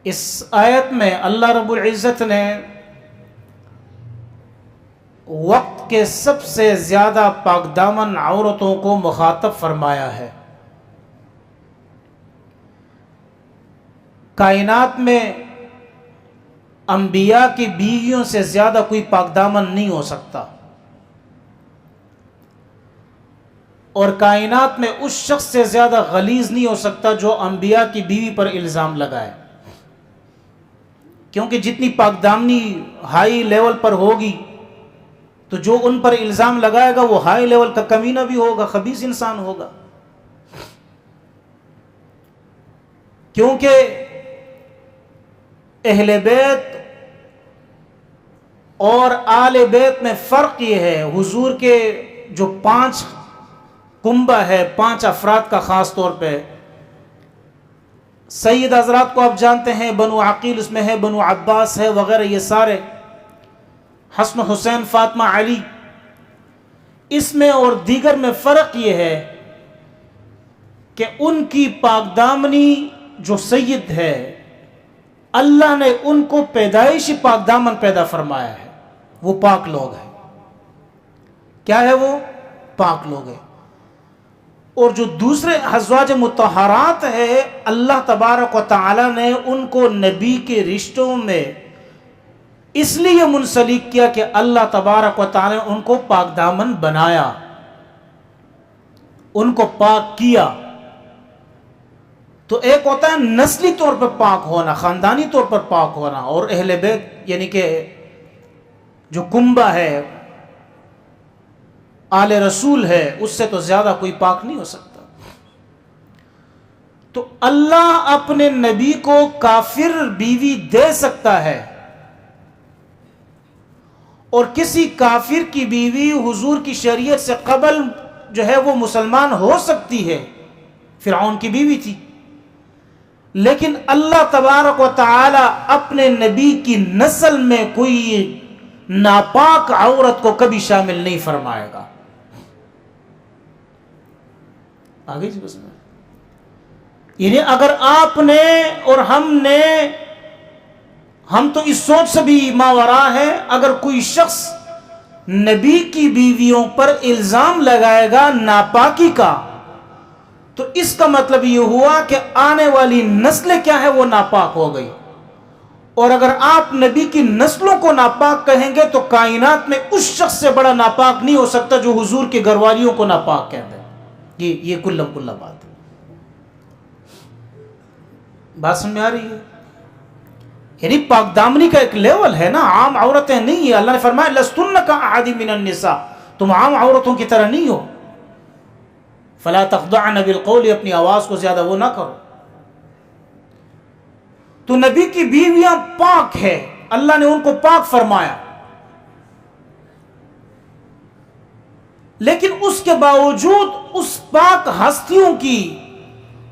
اس آیت میں اللہ رب العزت نے وقت کے سب سے زیادہ پاک دامن عورتوں کو مخاطب فرمایا ہے۔ کائنات میں انبیاء کی بیویوں سے زیادہ کوئی پاک دامن نہیں ہو سکتا، اور کائنات میں اس شخص سے زیادہ غلیظ نہیں ہو سکتا جو انبیاء کی بیوی پر الزام لگائے، کیونکہ جتنی پاک دامنی ہائی لیول پر ہوگی تو جو ان پر الزام لگائے گا وہ ہائی لیول کا کمینہ بھی ہوگا، خبیث انسان ہوگا۔ کیونکہ اہل بیت اور آل بیت میں فرق یہ ہے، حضور کے جو 5 کنبہ ہے، 5 افراد کا خاص طور پہ سید حضرات کو آپ جانتے ہیں، بنو عقیل اس میں ہے، بنو عباس ہے وغیرہ، یہ سارے حسن حسین فاطمہ علی، اس میں اور دیگر میں فرق یہ ہے کہ ان کی پاک دامنی جو سید ہے اللہ نے ان کو پیدائشی پاک دامن پیدا فرمایا ہے، وہ پاک لوگ ہیں۔ کیا ہے وہ؟ پاک لوگ ہیں۔ اور جو دوسرے ازواج مطہرات ہے اللہ تبارک و تعالی نے ان کو نبی کے رشتوں میں اس لیے منسلک کیا کہ اللہ تبارک و تعالی نے ان کو پاک دامن بنایا، ان کو پاک کیا۔ تو ایک ہوتا ہے نسلی طور پر پاک ہونا، خاندانی طور پر پاک ہونا، اور اہل بیت یعنی کہ جو کنبہ ہے آل رسول ہے اس سے تو زیادہ کوئی پاک نہیں ہو سکتا۔ تو اللہ اپنے نبی کو کافر بیوی دے سکتا ہے، اور کسی کافر کی بیوی حضور کی شریعت سے قبل جو ہے وہ مسلمان ہو سکتی ہے، فرعون کی بیوی تھی، لیکن اللہ تبارک و تعالی اپنے نبی کی نسل میں کوئی ناپاک عورت کو کبھی شامل نہیں فرمائے گا۔ آگے جی بس میں یعنی اگر آپ نے اور ہم تو اس سوچ سے بھی ماورا ہے، اگر کوئی شخص نبی کی بیویوں پر الزام لگائے گا ناپاکی کا تو اس کا مطلب یہ ہوا کہ آنے والی نسلیں کیا ہے وہ ناپاک ہو گئی، اور اگر آپ نبی کی نسلوں کو ناپاک کہیں گے تو کائنات میں اس شخص سے بڑا ناپاک نہیں ہو سکتا جو حضور کے گھر والیوں کو ناپاک کہتے ہیں۔ یہ کلم کلہ بات ہے۔ بات سمجھ میں آ رہی ہے؟ یعنی پاک دامنی کا ایک لیول ہے نا، عام عورتیں نہیں ہیں۔ اللہ نے فرمایا لستن کاحد من النساء، تم عام عورتوں کی طرح نہیں ہو، فلا تخضعن بالقول، اپنی آواز کو زیادہ وہ نہ کرو۔ تو نبی کی بیویاں پاک ہے، اللہ نے ان کو پاک فرمایا، لیکن اس کے باوجود اس پاک ہستیوں کی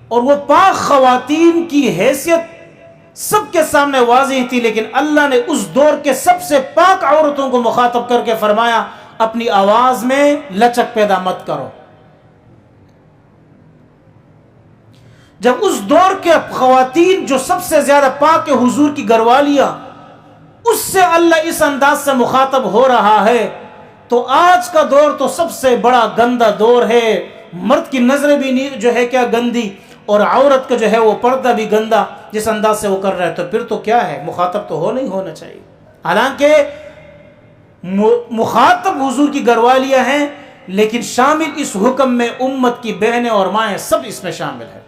اور وہ پاک خواتین کی حیثیت سب کے سامنے واضح تھی، لیکن اللہ نے اس دور کے سب سے پاک عورتوں کو مخاطب کر کے فرمایا اپنی آواز میں لچک پیدا مت کرو۔ جب اس دور کے خواتین جو سب سے زیادہ پاک حضور کی گھروالیاں اس سے اللہ اس انداز سے مخاطب ہو رہا ہے، تو آج کا دور تو سب سے بڑا گندا دور ہے۔ مرد کی نظریں بھی جو ہے کیا گندی، اور عورت کا جو ہے وہ پردہ بھی گندا جس انداز سے وہ کر رہا ہے، تو پھر تو کیا ہے، مخاطب تو نہیں ہونا چاہیے۔ حالانکہ مخاطب حضور کی گھروالیاں ہیں، لیکن شامل اس حکم میں امت کی بہنیں اور مائیں سب اس میں شامل ہیں۔